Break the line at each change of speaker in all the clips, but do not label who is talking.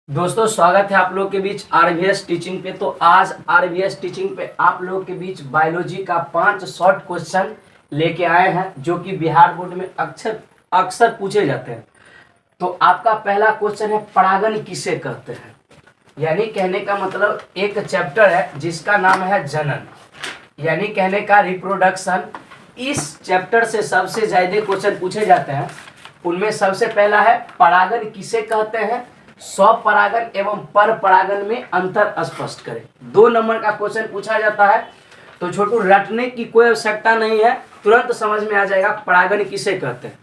दोस्तों स्वागत है आप लोग के बीच आरवीएस टीचिंग पे। तो आज आरवीएस टीचिंग पे आप लोग के बीच बायोलॉजी का 5 शॉर्ट क्वेश्चन लेके आए हैं जो कि बिहार बोर्ड में अक्सर अक्सर पूछे जाते हैं। तो आपका पहला क्वेश्चन है, परागन किसे कहते हैं। यानी कहने का मतलब एक चैप्टर है जिसका नाम है जनन, यानी कहने का रिप्रोडक्शन। इस चैप्टर से सबसे ज्यादा क्वेश्चन पूछे जाते हैं। उनमें सबसे पहला है, परागन किसे कहते हैं, स्वपरागन एवं पर परागन में अंतर स्पष्ट करें। 2 नंबर का क्वेश्चन पूछा जाता है। तो छोटू रटने की कोई आवश्यकता नहीं है, तुरंत समझ में आ जाएगा परागन किसे कहते हैं।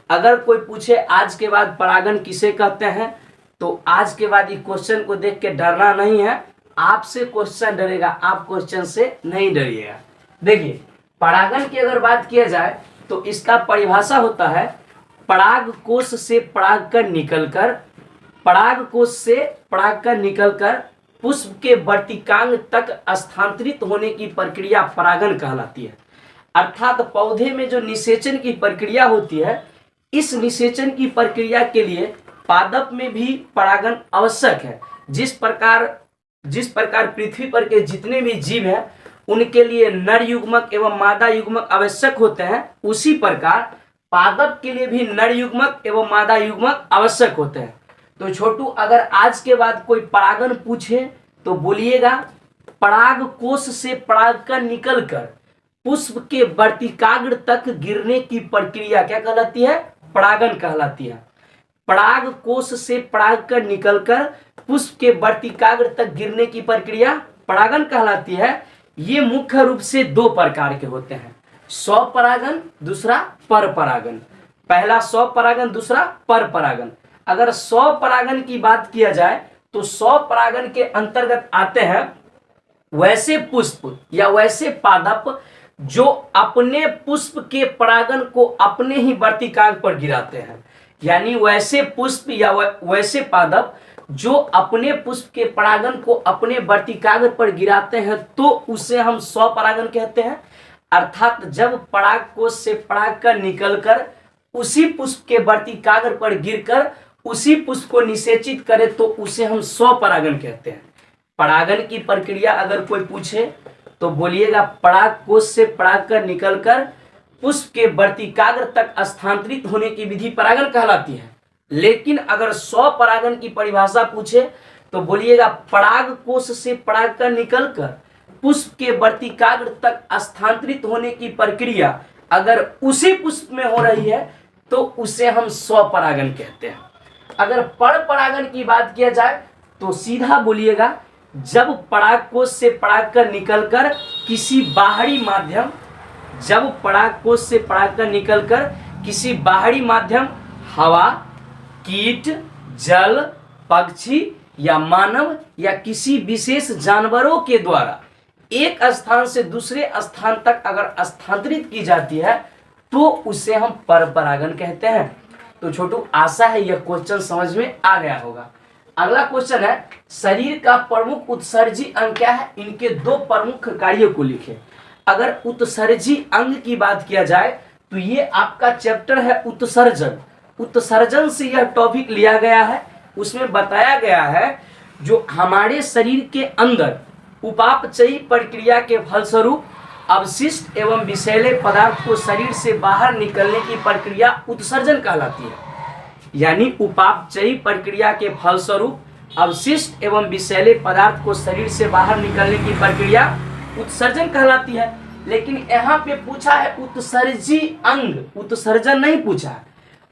अगर कोई पूछे आज के बाद परागन किसे कहते हैं, तो आज के बाद ये क्वेश्चन को देख के डरना नहीं है। आपसे क्वेश्चन डरेगा, आप क्वेश्चन से नहीं डरिएगा। देखिए, परागन की अगर बात किया जाए तो इसका परिभाषा होता है, पराग कोश से परागकण निकलकर पुष्प के वर्तिकांग तक स्थानांतरित होने की प्रक्रिया परागन कहलाती है। अर्थात पौधे में जो निषेचन की प्रक्रिया होती है, इस निषेचन की प्रक्रिया के लिए पादप में भी परागन आवश्यक है। जिस प्रकार पृथ्वी पर के जितने भी जीव हैं उनके लिए नर युग्मक एवं मादा युग्मक आवश्यक होते हैं, उसी प्रकार पादप के लिए भी नर युग्मक एवं मादा युग्मक आवश्यक होते हैं। तो छोटू अगर आज के बाद कोई परागन पूछे तो बोलिएगा, पराग कोश से परागकण निकलकर पुष्प के वर्तिकाग्र तक गिरने की प्रक्रिया क्या कहलाती है, परागन कहलाती है। पराग कोश से परागकण निकलकर पुष्प के वर्तिकाग्र तक गिरने की प्रक्रिया परागन कहलाती है। ये मुख्य रूप से 2 प्रकार के होते हैं, स्वपरागन दूसरा पर परागन। पहला स्वपरागन, दूसरा पर परागन। अगर स्वपरागन की बात किया जाए तो स्वपरागन के अंतर्गत आते हैं वैसे पुष्प या वैसे पादप जो अपने पुष्प के परागन को अपने ही वर्तिकाग्र पर गिराते हैं। यानी वैसे पुष्प या वैसे पादप जो अपने पुष्प के परागन को अपने वर्तिकाग्र पर गिराते हैं, तो उसे हम स्वपरागन कहते हैं। अर्थात जब पराग कोश से परागकण निकलकर उसी पुष्प के वर्तिकाग्र पर गिरकर उसी पुष्प को निषेचित करे तो उसे हम स्वपरागन कहते हैं। परागन की प्रक्रिया अगर कोई पूछे तो बोलिएगा, पराग कोश से परागकण निकलकर पुष्प के वर्तिकाग्र तक स्थानांतरित होने की विधि परागन कहलाती है। लेकिन अगर स्वपरागन की परिभाषा पूछे तो बोलिएगा, पराग कोश से परागकण निकलकर पुष्प के वर्तिकाग्र तक स्थानांतरित होने की प्रक्रिया अगर उसी पुष्प में हो रही है तो उसे हम स्वपरागन कहते हैं। अगर पर परागन की बात किया जाए तो सीधा बोलिएगा, जब पराग कोश से परागकण निकलकर किसी बाहरी माध्यम हवा, कीट, जल, पक्षी या मानव या किसी विशेष जानवरों के द्वारा एक स्थान से दूसरे स्थान तक अगर स्थानांतरित की जाती है तो उसे हम पर परागन कहते हैं। तो छोटू आशा है यह क्वेश्चन समझ में आ गया होगा। अगला क्वेश्चन है, शरीर का प्रमुख उत्सर्जी अंग क्या है, इनके 2 प्रमुख कार्यों को लिखें। अगर उत्सर्जी अंग की बात किया जाए तो ये आपका चैप्टर है उत्सर्जन। उत्सर्जन से यह टॉपिक लिया गया है। उसमें बताया गया है जो हमारे शरीर के अंदर उपापचयी प्रक्रिया के फलस्वरूप अवशिष्ट एवं विषैले पदार्थ को शरीर से बाहर निकलने की प्रक्रिया उत्सर्जन कहलाती है। यानी उपापचयी प्रक्रिया के फलस्वरूप अवशिष्ट एवं विषैले पदार्थ को शरीर से बाहर निकलने की प्रक्रिया उत्सर्जन कहलाती है। लेकिन यहाँ पे पूछा है उत्सर्जी अंग, उत्सर्जन नहीं पूछा है।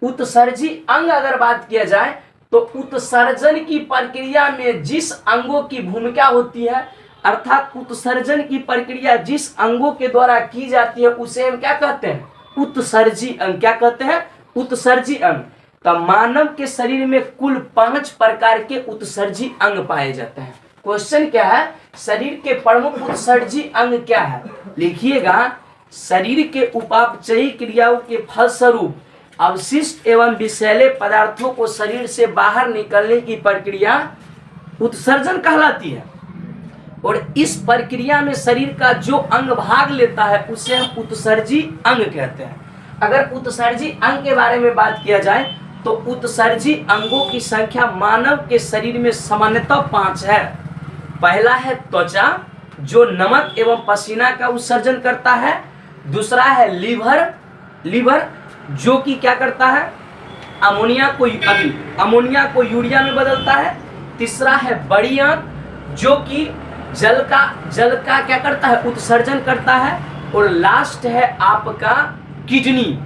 उत्सर्जी अंग अगर बात किया जाए तो उत्सर्जन की प्रक्रिया में जिस अंगों की भूमिका होती है, अर्थात उत्सर्जन की प्रक्रिया जिस अंगों के द्वारा की जाती है उसे हम क्या कहते हैं, उत्सर्जी अंग। क्या कहते हैं, उत्सर्जी अंग। तो मानव के शरीर में कुल 5 प्रकार के उत्सर्जी अंग पाए जाते हैं। क्वेश्चन क्या है, शरीर के प्रमुख उत्सर्जी अंग क्या है, लिखिएगा, शरीर के उपापचयी क्रियाओं के फलस्वरूप अवशिष्ट एवं विषैले पदार्थों को शरीर से बाहर निकलने की प्रक्रिया उत्सर्जन कहलाती है। और इस प्रक्रिया में शरीर का जो अंग भाग लेता है उसे हम उत्सर्जी अंग कहते हैं। अगर उत्सर्जी अंग के बारे में बात किया जाए तो उत्सर्जी अंगों की संख्या मानव के शरीर में सामान्यतः 5 है। पहला है त्वचा, जो नमक एवं पसीना का उत्सर्जन करता है। दूसरा है लीवर, जो कि क्या करता है, अमोनिया को यूरिया में बदलता है। तीसरा है बड़ी आंत, जो कि जल का क्या करता है, उत्सर्जन करता है। और लास्ट है आपका किडनी,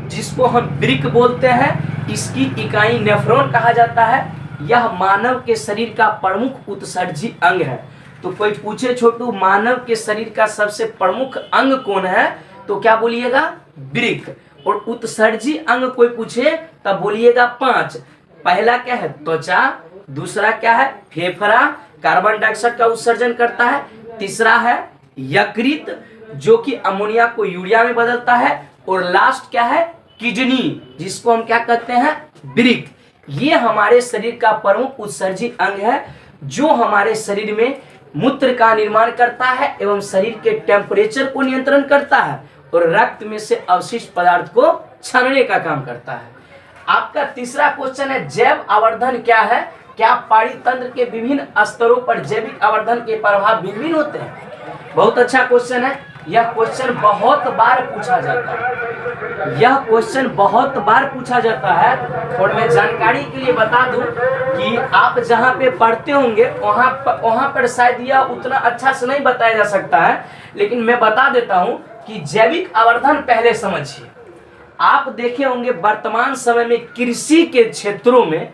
जिसको हम वृक्क बोलते हैं। इसकी इकाई नेफ्रॉन कहा जाता है। यह मानव के शरीर का प्रमुख उत्सर्जी अंग है। तो कोई पूछे छोटू मानव के शरीर का सबसे प्रमुख अंग कौन है, तो क्या बोलिएगा, वृक्क। और उत्सर्जी अंग कोई पूछे तब बोलिएगा 5। पहला क्या है, त्वचा। दूसरा क्या है, फेफड़ा, कार्बन डाइऑक्साइड का उत्सर्जन करता है। तीसरा है यकृत, जो कि अमोनिया को यूरिया में बदलता है। और लास्ट क्या है, किडनी, जिसको हम क्या कहते हैं, वृक्क। ये हमारे शरीर का प्रमुख उत्सर्जी अंग है, जो हमारे शरीर में मूत्र का निर्माण करता है एवं शरीर के टेम्परेचर को नियंत्रण करता है और रक्त में से अवशिष्ट पदार्थ को छानने का काम करता है। आपका तीसरा क्वेश्चन है, जैव आवर्धन क्या है? क्या पारितंत्र के विभिन्न स्तरों पर जैविक आवर्धन के प्रभाव भिन्न होते हैं? बहुत अच्छा क्वेश्चन है। यह क्वेश्चन बहुत बार पूछा जाता है। और मैं जानकारी के लिए बता दूं कि आप जहां पे पढ़ते होंगे वहां पर शायद यह उतना अच्छा से नहीं बताया जा सकता है, लेकिन मैं बता देता हूं कि जैविक आवर्धन पहले समझिए। आप देखे होंगे वर्तमान समय में कृषि के क्षेत्रों में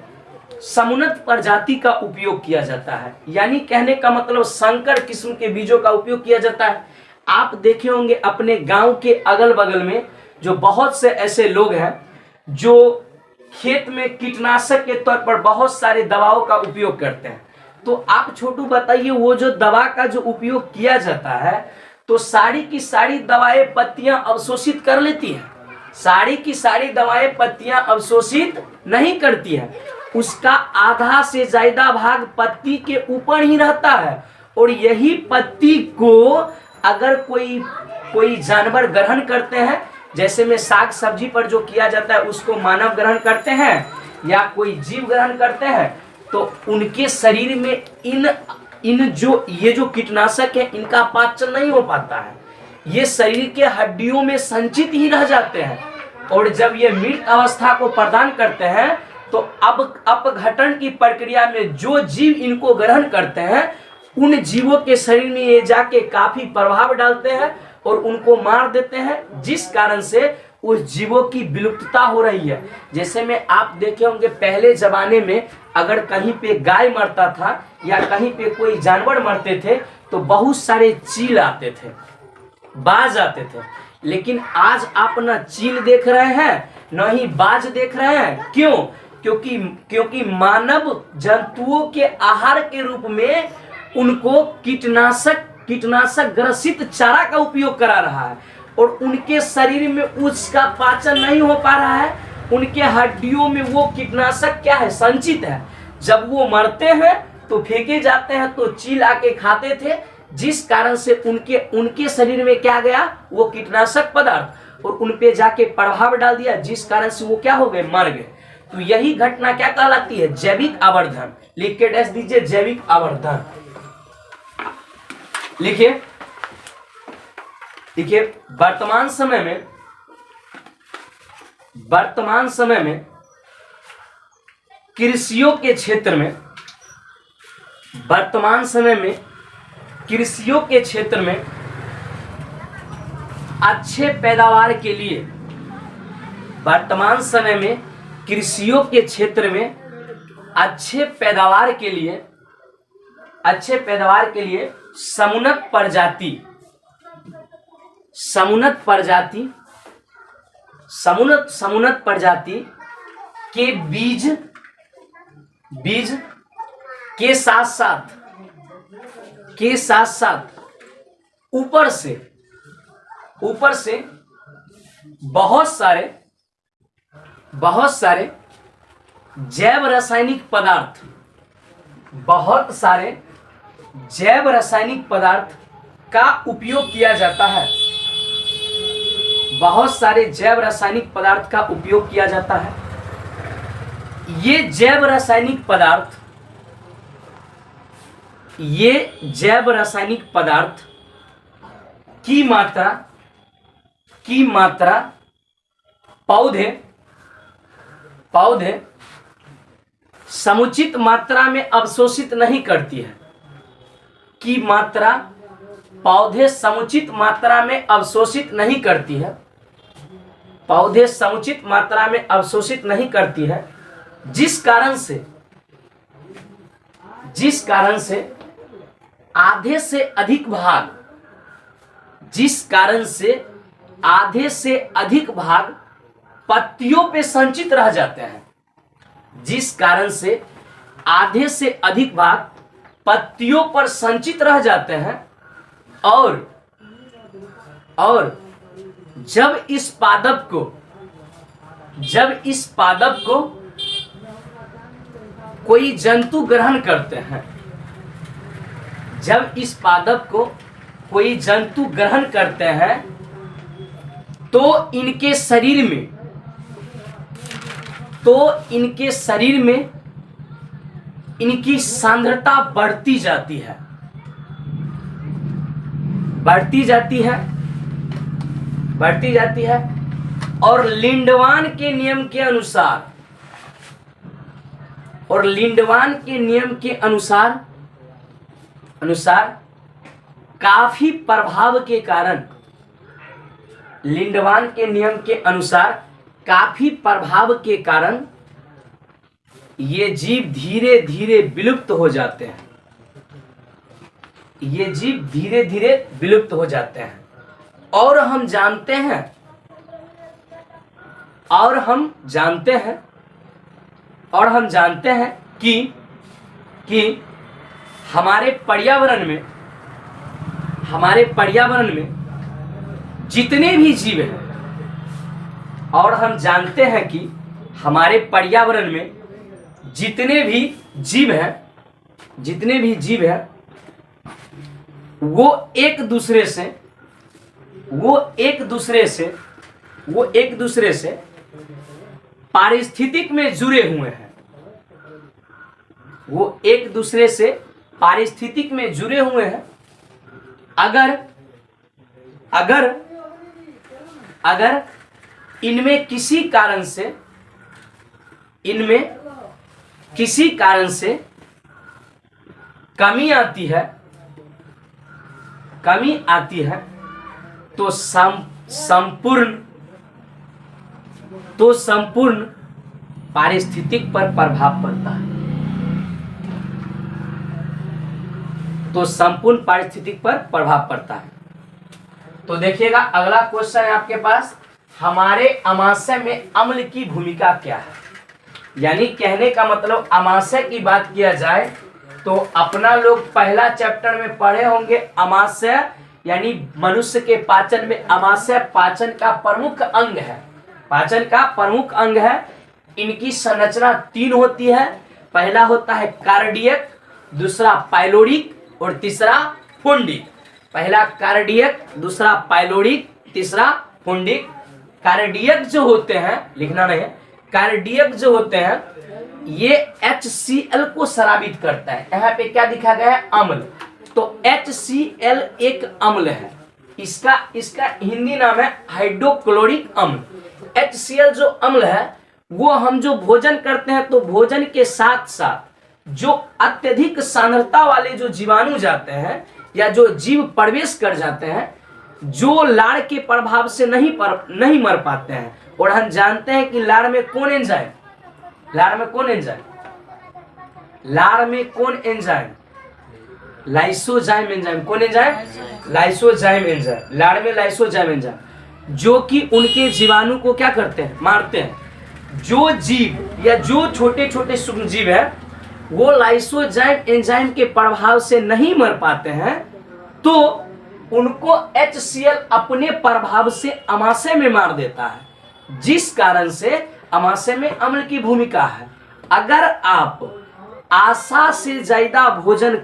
समुन्नत प्रजाति का उपयोग किया जाता है, यानी कहने का मतलब संकर किस्म के बीजों का उपयोग किया जाता है। आप देखे होंगे अपने गांव के अगल बगल में जो बहुत से ऐसे लोग हैं जो खेत में कीटनाशक के तौर पर बहुत सारे दवाओं का उपयोग करते हैं। तो आप छोटू बताइए, वो जो दवा का जो उपयोग किया जाता है, तो सारी की सारी दवाएं पत्तियां अवशोषित कर लेती हैं? सारी की सारी दवाएं पत्तियां अवशोषित नहीं करती है। उसका आधा से ज्यादा भाग पत्ती के ऊपर ही रहता है। और यही पत्ती को अगर कोई जानवर ग्रहण करते हैं, जैसे में साग सब्जी पर जो किया जाता है उसको मानव ग्रहण करते हैं या कोई जीव ग्रहण करते हैं, तो उनके शरीर में ये जो कीटनाशक है इनका पाचन नहीं हो पाता है। ये शरीर के हड्डियों में संचित ही रह जाते हैं। और जब ये मृत अवस्था को प्रदान करते हैं, तो अब अपघटन की प्रक्रिया में जो जीव इनको ग्रहण करते हैं, उन जीवों के शरीर में ये जाके काफी प्रभाव डालते हैं और उनको मार देते हैं, जिस कारण से उस जीवों की विलुप्तता हो रही है। जैसे में आप देखे होंगे पहले जमाने में अगर कहीं पे गाय मरता था या कहीं पे कोई जानवर मरते थे, तो बहुत सारे चील आते थे, बाज आते थे। लेकिन आज आप न चील देख रहे हैं न ही बाज देख रहे हैं। क्यों? क्योंकि मानव जंतुओं के आहार के रूप में उनको कीटनाशक ग्रसित चारा का उपयोग करा रहा है और उनके शरीर में उसका पाचन नहीं हो पा रहा है। उनके हड्डियों में वो कीटनाशक क्या है, संचित है। जब वो मरते हैं तो फेंके जाते हैं, तो चील आके खाते थे, जिस कारण से उनके शरीर में क्या गया, वो कीटनाशक पदार्थ, और उन पे जाके प्रभाव डाल दिया, जिस कारण से वो क्या हो गए, मर गए। तो यही घटना क्या कहलाती है, जैविक आवर्धन। लिख के डैश दीजिए, जैविक आवर्धन लिखिए। देखिए वर्तमान समय में कृषियों के क्षेत्र में अच्छे पैदावार के लिए अच्छे पैदावार के लिए समुन्नत प्रजाति के बीज के साथ साथ ऊपर से बहुत सारे जैव रासायनिक पदार्थ का उपयोग किया जाता है। बहुत सारे जैव रासायनिक पदार्थ का उपयोग किया जाता है। ये जैव रासायनिक पदार्थ की मात्रा पौधे समुचित मात्रा में अवशोषित नहीं करती है, की मात्रा पौधे समुचित मात्रा में अवशोषित नहीं करती है, पौधे समुचित मात्रा में अवशोषित नहीं करती है, जिस कारण से आधे से अधिक भाग पत्तियों पे संचित रह जाते हैं, जिस कारण से आधे से अधिक भाग पत्तियों पर संचित रह जाते हैं, और जब इस पादप को कोई जंतु ग्रहण करते हैं, जब इस पादप को कोई जंतु ग्रहण करते हैं तो इनके शरीर में इनकी सांद्रता बढ़ती जाती है और लिंडवान के नियम के अनुसार काफी प्रभाव के कारण, लिंडवान के नियम के अनुसार काफी प्रभाव के कारण ये जीव धीरे धीरे विलुप्त हो जाते हैं, और हम जानते हैं कि हमारे पर्यावरण में जितने भी जीव हैं, और हम जानते हैं कि हमारे पर्यावरण में जितने भी जीव हैं वो एक दूसरे से पारिस्थितिक में जुड़े हुए हैं, अगर इनमें किसी कारण से कमी आती है तो संपूर्ण पारिस्थितिक पर प्रभाव पड़ता है, तो देखिएगा अगला क्वेश्चन है आपके पास, हमारे अमाशय में अम्ल की भूमिका क्या है। यानी कहने का मतलब अमाशय की बात किया जाए तो अपना लोग पहला चैप्टर में पढ़े होंगे अमाशय, यानी मनुष्य के पाचन में अमाशय पाचन का प्रमुख अंग है। इनकी संरचना 3 होती है, पहला होता है कार्डियक, दूसरा पाइलोरिक और तीसरा पुंडिक। पहला कार्डियक, दूसरा पाइलोरिक, तीसरा पुंडिक। कार्डियक जो होते हैं, लिखना नहीं है, कार्डियक जो होते हैं ये HCl को स्रावित करता है। यहाँ पे क्या दिखा गया है, अम्ल, तो HCl एक अम्ल है, इसका हिंदी नाम है हाइड्रोक्लोरिक अम्ल। HCl जो अम्ल है वो हम जो भोजन करते हैं तो भोजन के साथ साथ जो अत्यधिक सांद्रता वाले जो जीवाणु जाते हैं या जो जीव प्रवेश कर जाते हैं, जो लार के प्रभाव से नहीं मर पाते हैं। और हम जानते हैं कि लार में कौन एंजाइम, लाइसोजाइम एंजाइम। कौन एंजाइम? Lysozyme enzyme. लार में लाइसोजाइम एंजाइम जो कि उनके जीवाणु को क्या करते हैं, मारते हैं। जो जीव या जो छोटे छोटे सूक्ष्म जीव है वो लाइसोजाइम एंजाइम के प्रभाव से नहीं मर पाते हैं, तो उनको HCl अपने प्रभाव से अमाशय में मार देता है, जिस कारण से अमाशय में अम्ल की भूमिका है। अगर आप आशा से ज्यादा भोजन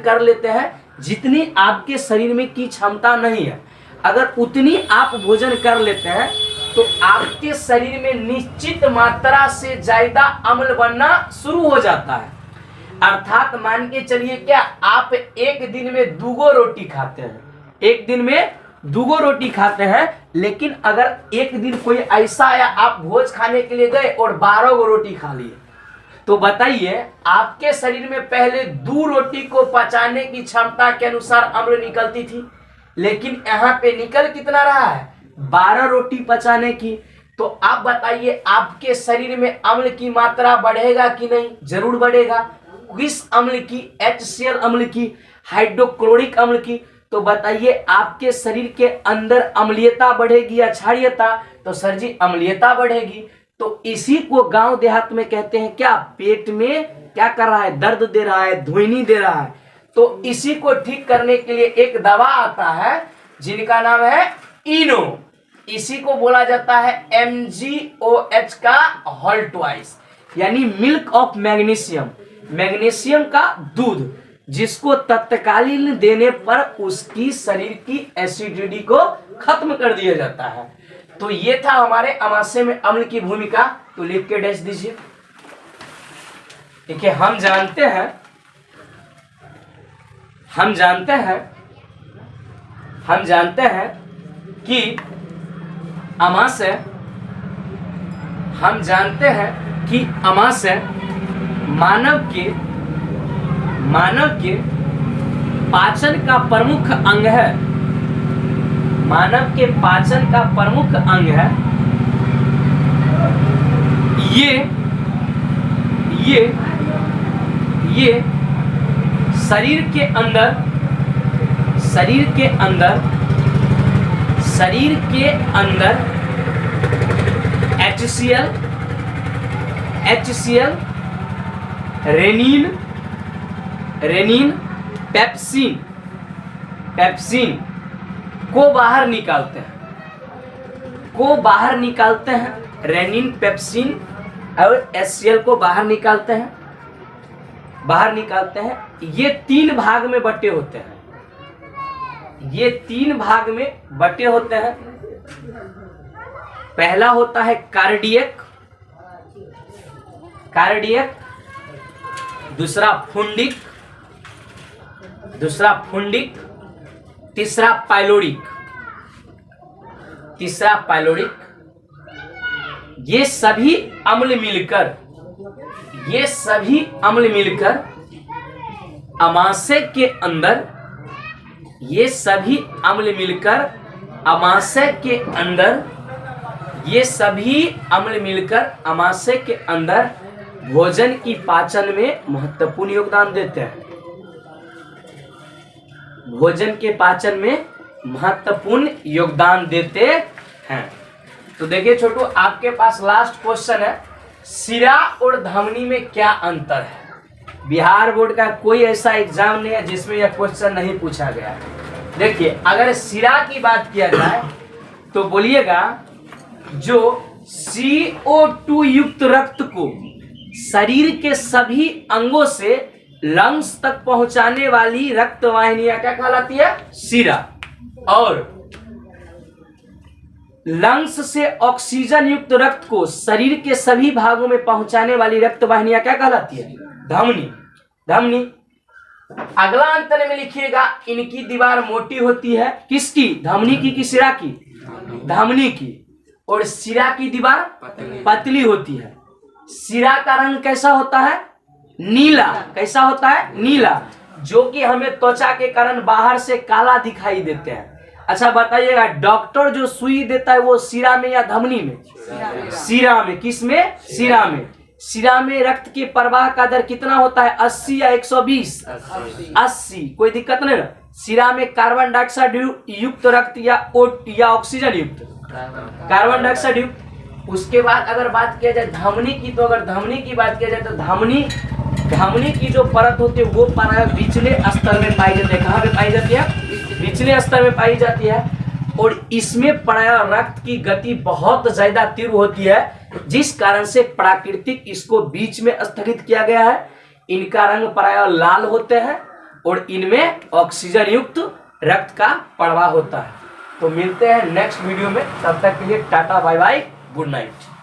कर लेते हैं, जितनी आपके शरीर में की क्षमता नहीं है, अगर उतनी आप भोजन कर लेते हैं तो आपके शरीर में निश्चित मात्रा से ज्यादा अम्ल बनना शुरू हो जाता है। अर्थात मान के चलिए क्या आप एक दिन में 2 रोटी खाते हैं, एक दिन में 2 रोटी खाते हैं, लेकिन अगर एक दिन कोई ऐसा आया आप भोज खाने के लिए गए और 12 रोटी खा लिए, तो बताइए आपके शरीर में पहले 2 रोटी को पचाने की क्षमता के अनुसार अम्ल निकलती थी, लेकिन यहाँ पे निकल कितना रहा है 12 रोटी पचाने की। तो आप बताइए आपके शरीर में अम्ल की मात्रा बढ़ेगा कि नहीं? जरूर बढ़ेगा। किस अम्ल की? HCl अम्ल की, हाइड्रोक्लोरिक अम्ल की। तो बताइए आपके शरीर के अंदर अम्लीयता बढ़ेगी या क्षारीयता? तो सर जी अम्लीयता बढ़ेगी। तो इसी को गांव देहात में कहते हैं क्या? पेट में क्या कर रहा है? दर्द दे रहा है, धुइनी दे रहा है। तो इसी को ठीक करने के लिए एक दवा आता है जिनका नाम है इनो। इसी को बोला जाता है MgOH का होल ट्वाइस, यानी मिल्क ऑफ मैग्नीशियम, मैग्नीशियम का दूध, जिसको तत्कालीन देने पर उसकी शरीर की एसिडिटी को खत्म कर दिया जाता है। तो ये था हमारे अमाशय में अम्ल की भूमिका। तो लिख के डैश दीजिए। देखिए हम जानते हैं कि अमाशय, मानव के पाचन का प्रमुख अंग है। मानव के पाचन का प्रमुख अंग है। ये शरीर के अंदर HCl, रेनिन, पेप्सिन को बाहर निकालते हैं। रेनिन, पेप्सिन और HCl को बाहर निकालते हैं। ये 3 भाग में बटे होते हैं। पहला होता है कार्डियक, दूसरा फुंडिक, तीसरा पाइलोरिक। ये सभी अम्ल मिलकर अमाशय के अंदर भोजन की पाचन में महत्वपूर्ण योगदान देते हैं। तो देखिए छोटू, आपके पास लास्ट क्वेश्चन है, शिरा और धमनी में क्या अंतर है? बिहार बोर्ड का कोई ऐसा एग्जाम नहीं है जिसमें यह क्वेश्चन नहीं पूछा गया है। देखिए अगर शिरा की बात किया जाए तो बोलिएगा जो CO2 युक्त रक्त को शरीर के सभी अंगों से लंग्स तक पहुंचाने वाली रक्त वाहिनियां क्या कहलाती है? शिरा। और लंग्स से ऑक्सीजन युक्त रक्त को शरीर के सभी भागों में पहुंचाने वाली रक्त वाहिनियां क्या कहलाती है? धमनी। अगला अंतर में लिखिएगा, इनकी दीवार मोटी होती है। किसकी? धमनी की कि शिरा की? धमनी की। और शिरा की दीवार पतली होती है। शिरा का रंग कैसा होता है? नीला। कैसा होता है? नीला, जो कि हमें त्वचा के कारण बाहर से काला दिखाई देते हैं। अच्छा बताइएगा, डॉक्टर जो सुई देता है वो शिरा में या धमनी में? शिरा में। किस में? शिरा में। शिरा में रक्त के प्रवाह का दर कितना होता है? 80 या 120? 80। कोई दिक्कत नहीं ना। शिरा में कार्बन डाइऑक्साइड युक्त रक्त या ऑक्सीजन युक्त? कार्बन डाइऑक्साइड युक्त। उसके बाद अगर बात किया जाए धमनी की, तो अगर धमनी की बात किया जाए तो धमनी की जो परत होती है वो परत निचले स्तर में पाई जाती है। कहाँ पे पाई जाती है? निचले स्तर में पाई जाती है। और इसमें प्राय रक्त की गति बहुत ज्यादा तीव्र होती है, जिस कारण से प्राकृतिक इसको बीच में स्थगित किया गया है। इनका रंग प्राय लाल होते हैं और इनमें ऑक्सीजन युक्त रक्त का प्रवाह होता है। तो मिलते हैं नेक्स्ट वीडियो में, तब तक के लिए tata bye bye, good night.